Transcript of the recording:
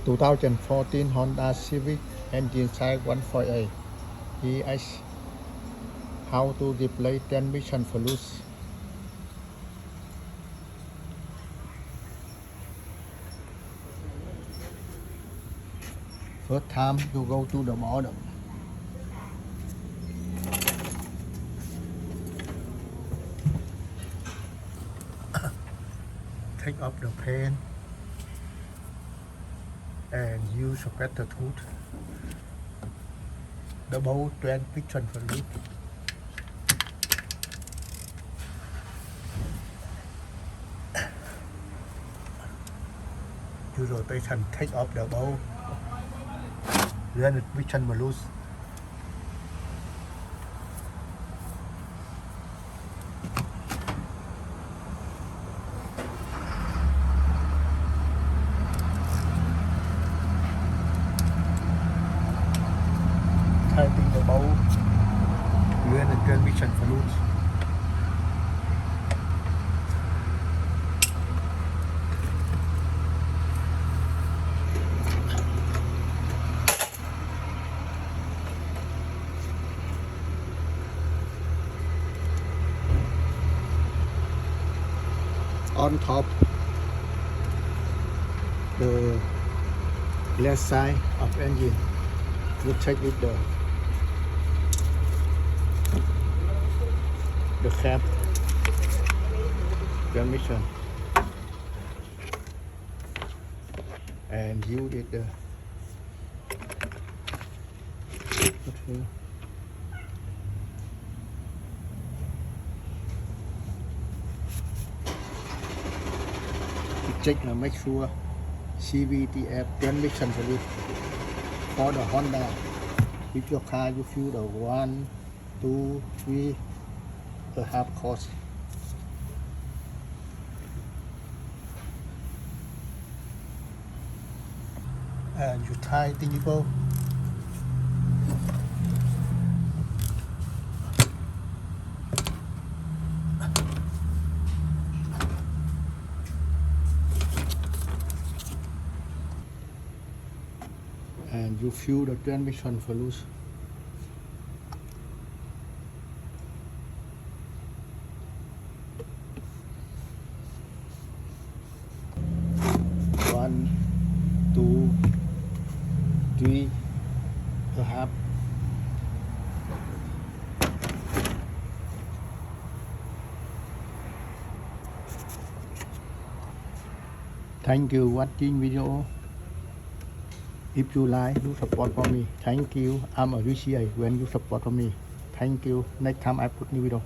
2014 Honda Civic engine size 1.8 EH. How to replace transmission fluid. First time you go to the bottom. Take off the paint and use a better tooth. Double transmission fluid. Use rotation, take off the bowl. Transmission fluid. Tightening the bowl. Transmission fluid. On top the left side of engine, you check with the cab transmission, and you did the check and make sure CVTF transmission fluid for the Honda. With your car, you fill the 1, 2, 3 the half course. And you tighten it both. And you fill the transmission fluid. One, two, three, a half. Thank you watching video. If you like, you support for me. Thank you. I'm appreciate when you support for me. Thank you. Next time I put new video.